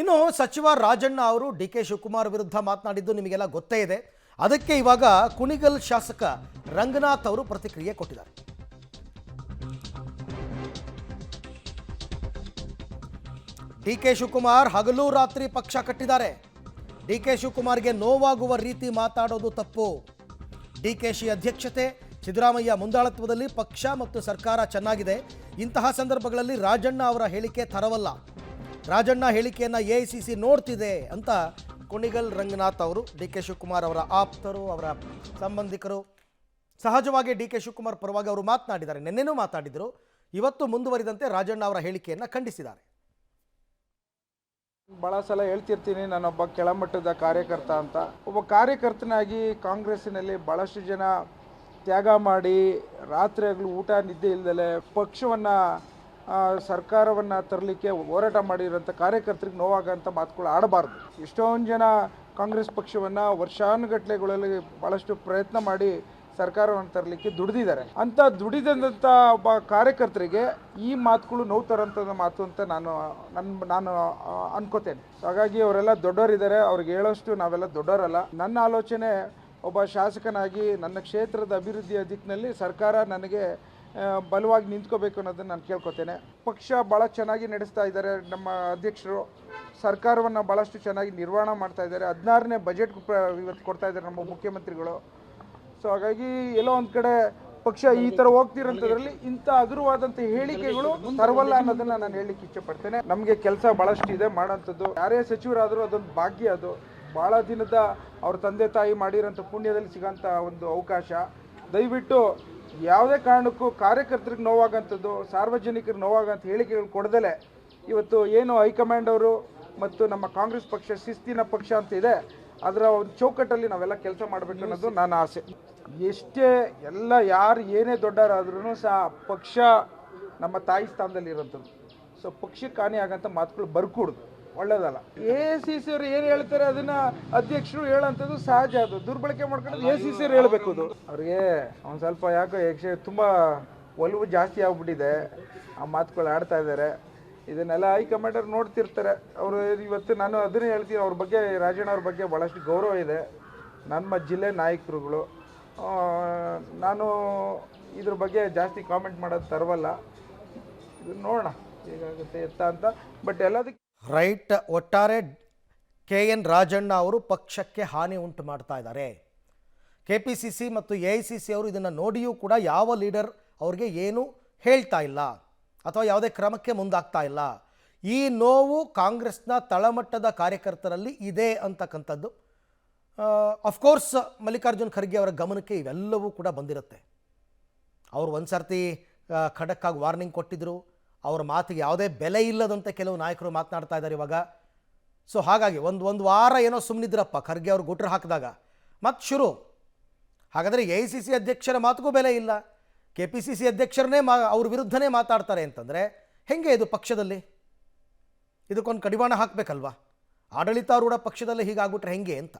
ಇನ್ನು ಸಚಿವ ರಾಜಣ್ಣ ಅವರು ಡಿ ಕೆ ಶಿವಕುಮಾರ್ ವಿರುದ್ಧ ಮಾತನಾಡಿದ್ದು ನಿಮಗೆಲ್ಲ ಗೊತ್ತೇ ಇದೆ. ಅದಕ್ಕೆ ಇವಾಗ ಕುಣಿಗಲ್ ಶಾಸಕ ರಂಗನಾಥ್ ಅವರು ಪ್ರತಿಕ್ರಿಯೆ ಕೊಟ್ಟಿದ್ದಾರೆ. ಡಿ ಕೆ ಶಿವಕುಮಾರ್ ಹಗಲು ರಾತ್ರಿ ಪಕ್ಷ ಕಟ್ಟಿದ್ದಾರೆ. ಡಿ ಕೆ ಶಿವಕುಮಾರ್ಗೆ ನೋವಾಗುವ ರೀತಿ ಮಾತಾಡೋದು ತಪ್ಪು. ಡಿಕೆಶಿ ಅಧ್ಯಕ್ಷತೆ, ಸಿದ್ದರಾಮಯ್ಯ ಮುಂದಾಳತ್ವದಲ್ಲಿ ಪಕ್ಷ ಮತ್ತು ಸರ್ಕಾರ ಚೆನ್ನಾಗಿದೆ. ಇಂತಹ ಸಂದರ್ಭಗಳಲ್ಲಿ ರಾಜಣ್ಣ ಅವರ ಹೇಳಿಕೆ ತರವಲ್ಲ. ರಾಜಣ್ಣ ಹೇಳಿಕೆಯನ್ನು ಎಐಸಿಸಿ ನೋಡ್ತಿದೆ ಅಂತ ಕುಣಿಗಲ್ ರಂಗನಾಥ್ ಅವರು, ಡಿ ಕೆ ಶಿವಕುಮಾರ್ ಅವರ ಆಪ್ತರು, ಅವರ ಸಂಬಂಧಿಕರು, ಸಹಜವಾಗಿ ಡಿ ಕೆ ಶಿವಕುಮಾರ್ ಪರವಾಗಿ ಅವರು ಮಾತನಾಡಿದ್ದಾರೆ. ನಿನ್ನೆನೂ ಮಾತಾಡಿದರು. ಇವತ್ತು ಮುಂದುವರಿದಂತೆ ರಾಜಣ್ಣ ಅವರ ಹೇಳಿಕೆಯನ್ನು ಖಂಡಿಸಿದ್ದಾರೆ. ಭಾಳ ಸಲ ಹೇಳ್ತಿರ್ತೀನಿ, ನಾನೊಬ್ಬ ಕೆಳಮಟ್ಟದ ಕಾರ್ಯಕರ್ತ ಅಂತ. ಒಬ್ಬ ಕಾರ್ಯಕರ್ತನಾಗಿ ಕಾಂಗ್ರೆಸ್ಸಿನಲ್ಲಿ ಭಾಳಷ್ಟು ಜನ ತ್ಯಾಗ ಮಾಡಿ ರಾತ್ರಿ ಹಗಲು ಊಟ ನಿದ್ದೆ ಇಲ್ಲದಲೆ ಪಕ್ಷವನ್ನು ಸರ್ಕಾರವನ್ನು ತರಲಿಕ್ಕೆ ಹೋರಾಟ ಮಾಡಿರೋಂಥ ಕಾರ್ಯಕರ್ತರಿಗೆ ನೋವಾಗೋಂಥ ಮಾತುಗಳು ಆಡಬಾರ್ದು. ಎಷ್ಟೊಂದು ಜನ ಕಾಂಗ್ರೆಸ್ ಪಕ್ಷವನ್ನು ವರ್ಷಾನುಗಟ್ಟಲೆಗಳಲ್ಲಿ ಭಾಳಷ್ಟು ಪ್ರಯತ್ನ ಮಾಡಿ ಸರ್ಕಾರವನ್ನು ತರಲಿಕ್ಕೆ ದುಡಿದಿದ್ದಾರೆ. ಅಂಥ ದುಡಿದಂಥ ಒಬ್ಬ ಕಾರ್ಯಕರ್ತರಿಗೆ ಈ ಮಾತುಗಳು ನೋವು ತರೋಂಥದ್ದು ಮಾತು ಅಂತ ನಾನು ಅನ್ಕೋತೇನೆ. ಹಾಗಾಗಿ ಅವರೆಲ್ಲ ದೊಡ್ಡವರಿದ್ದಾರೆ, ಅವ್ರಿಗೆ ಹೇಳೋಷ್ಟು ನಾವೆಲ್ಲ ದೊಡ್ಡವರಲ್ಲ. ನನ್ನ ಆಲೋಚನೆ, ಒಬ್ಬ ಶಾಸಕನಾಗಿ ನನ್ನ ಕ್ಷೇತ್ರದ ಅಭಿವೃದ್ಧಿಯ ದಿಕ್ಕಿನಲ್ಲಿ ಸರ್ಕಾರ ನನಗೆ ಬಲವಾಗಿ ನಿಂತ್ಕೋಬೇಕು ಅನ್ನೋದನ್ನು ನಾನು ಕೇಳ್ಕೊತೇನೆ. ಪಕ್ಷ ಭಾಳ ಚೆನ್ನಾಗಿ ನಡೆಸ್ತಾ ಇದ್ದಾರೆ ನಮ್ಮ ಅಧ್ಯಕ್ಷರು. ಸರ್ಕಾರವನ್ನು ಭಾಳಷ್ಟು ಚೆನ್ನಾಗಿ ನಿರ್ವಹಣೆ ಮಾಡ್ತಾ ಇದ್ದಾರೆ. 16ನೇ ಬಜೆಟ್ ಇವತ್ತು ಕೊಡ್ತಾ ಇದ್ದಾರೆ ನಮ್ಮ ಮುಖ್ಯಮಂತ್ರಿಗಳು. ಸೊ ಹಾಗಾಗಿ ಎಲ್ಲೋ ಒಂದು ಕಡೆ ಪಕ್ಷ ಈ ಥರ ಹೋಗ್ತಿರೋಂಥದ್ರಲ್ಲಿ ಇಂಥ ಹಗುರವಾದಂಥ ಹೇಳಿಕೆಗಳು ತರವಲ್ಲ ಅನ್ನೋದನ್ನು ನಾನು ಹೇಳಲಿಕ್ಕೆ ಇಷ್ಟಪಡ್ತೇನೆ. ನಮಗೆ ಕೆಲಸ ಭಾಳಷ್ಟು ಇದೆ ಮಾಡೋಂಥದ್ದು. ಯಾರೇ ಸಚಿವರಾದರೂ ಅದೊಂದು ಭಾಗ್ಯ. ಅದು ಭಾಳ ದಿನದ ಅವ್ರ ತಂದೆ ತಾಯಿ ಮಾಡಿರೋಂಥ ಪುಣ್ಯದಲ್ಲಿ ಸಿಗೋಂಥ ಒಂದು ಅವಕಾಶ. ದಯವಿಟ್ಟು ಯಾವುದೇ ಕಾರಣಕ್ಕೂ ಕಾರ್ಯಕರ್ತರಿಗೆ ನೋವಾಗೋಂಥದ್ದು, ಸಾರ್ವಜನಿಕರಿಗೆ ನೋವಾಗೋಂಥ ಹೇಳಿಕೆಗಳು ಕೊಡದಲೆ ಇವತ್ತು ಏನು ಹೈಕಮಾಂಡ್ ಅವರು ಮತ್ತು ನಮ್ಮ ಕಾಂಗ್ರೆಸ್ ಪಕ್ಷ ಶಿಸ್ತಿನ ಪಕ್ಷ ಅಂತ ಇದೆ, ಅದರ ಒಂದು ಚೌಕಟ್ಟಲ್ಲಿ ನಾವೆಲ್ಲ ಕೆಲಸ ಮಾಡಬೇಕು ಅನ್ನೋದು ನನ್ನ ಆಸೆ. ಎಷ್ಟೇ ಎಲ್ಲ ಯಾರು ಏನೇ ದೊಡ್ಡವರಾದ್ರೂ ಸಹ ಪಕ್ಷ ನಮ್ಮ ತಾಯಿ ಸ್ಥಾನದಲ್ಲಿ ಇರೋಂಥದ್ದು. ಸೊ ಪಕ್ಷಕ್ಕೆ ಹಾನಿ ಆಗೋಂಥ ಮಾತುಗಳು ಬರ್ಕೂಡ್ದು, ಒಳ್ಳೇದಲ್ಲ. ಎ.ಸಿ.ಸಿ ಅವರು ಏನು ಹೇಳ್ತಾರೆ ಅದನ್ನು ಅಧ್ಯಕ್ಷರು ಹೇಳೋಂಥದ್ದು ಸಹಜ. ಅದು ದುರ್ಬಳಕೆ ಮಾಡ್ಕೊಂಡು ಎ.ಸಿ.ಸಿ ಅವರು ಹೇಳಬೇಕು. ಅದು ಅವ್ರಿಗೆ ಒಂದು ಸ್ವಲ್ಪ ಯಾಕೋ ತುಂಬ ಒಲವು ಜಾಸ್ತಿ ಆಗ್ಬಿಟ್ಟಿದೆ. ಆ ಮಾತುಗಳು ಆಡ್ತಾ ಇದ್ದಾರೆ. ಇದನ್ನೆಲ್ಲ ಹೈಕಮಾಂಡರ್ ನೋಡ್ತಿರ್ತಾರೆ. ಅವರು ಇವತ್ತು ನಾನು ಅದನ್ನೇ ಹೇಳ್ತೀನಿ, ಅವ್ರ ಬಗ್ಗೆ, ರಾಜಣ್ಣ ಅವ್ರ ಬಗ್ಗೆ ಭಾಳಷ್ಟು ಗೌರವ ಇದೆ. ನಮ್ಮ ಜಿಲ್ಲೆ ನಾಯಕರುಗಳು. ನಾನು ಇದ್ರ ಬಗ್ಗೆ ಜಾಸ್ತಿ ಕಾಮೆಂಟ್ ಮಾಡೋದು ತರವಲ್ಲ. ಇದು ನೋಡೋಣ ಹೇಗಾಗುತ್ತೆ ಎತ್ತ ಅಂತ. ಬಟ್ ಎಲ್ಲದಕ್ಕೆ ರೈಟ್. ಒಟ್ಟಾರೆ KN ರಾಜಣ್ಣ ಅವರು ಪಕ್ಷಕ್ಕೆ ಹಾನಿ ಉಂಟು ಮಾಡ್ತಾ ಇದ್ದಾರೆ. KPCC ಮತ್ತು AICC ಅವರು ಇದನ್ನು ನೋಡಿಯೂ ಕೂಡ ಯಾವ ಲೀಡರ್ ಅವ್ರಿಗೆ ಏನೂ ಹೇಳ್ತಾ ಇಲ್ಲ ಅಥವಾ ಯಾವುದೇ ಕ್ರಮಕ್ಕೆ ಮುಂದಾಗ್ತಾ ಇಲ್ಲ. ಈ ನೋವು ಕಾಂಗ್ರೆಸ್ನ ತಳಮಟ್ಟದ ಕಾರ್ಯಕರ್ತರಲ್ಲಿ ಇದೆ ಅಂತಕ್ಕಂಥದ್ದು ಅಫ್ಕೋರ್ಸ್ ಮಲ್ಲಿಕಾರ್ಜುನ್ ಖರ್ಗೆ ಅವರ ಗಮನಕ್ಕೆ ಇವೆಲ್ಲವೂ ಕೂಡ ಬಂದಿರುತ್ತೆ. ಅವರು ಒಂದು ಸರ್ತಿ ಖಡಕ್ಕಾಗಿ ವಾರ್ನಿಂಗ್ ಕೊಟ್ಟಿದ್ದರು. ಅವರ ಮಾತಿಗೆ ಯಾವುದೇ ಬೆಲೆ ಇಲ್ಲದಂತೆ ಕೆಲವು ನಾಯಕರು ಮಾತನಾಡ್ತಾ ಇದ್ದಾರೆ ಇವಾಗ. ಸೊ ಹಾಗಾಗಿ ಒಂದು ವಾರ ಏನೋ ಸುಮ್ಮನಿದ್ರಪ್ಪ ಖರ್ಗೆ ಅವರು ಗುಟ್ರು ಹಾಕಿದಾಗ ಮತ್ತೆ ಶುರು. ಹಾಗಾದರೆ AICC ಅಧ್ಯಕ್ಷರ ಮಾತಿಗೂ ಬೆಲೆ ಇಲ್ಲ, KPCC ಅಧ್ಯಕ್ಷರನ್ನೇ ಅವ್ರ ವಿರುದ್ಧನೇ ಮಾತಾಡ್ತಾರೆ ಅಂತಂದರೆ ಹೆಂಗೆ ಇದು ಪಕ್ಷದಲ್ಲಿ? ಇದಕ್ಕೊಂದು ಕಡಿವಾಣ ಹಾಕಬೇಕಲ್ವಾ? ಆಡಳಿತಾರೂಢ ಪಕ್ಷದಲ್ಲಿ ಹೀಗಾಗ್ಬಿಟ್ರೆ ಹೆಂಗೆ ಅಂತ.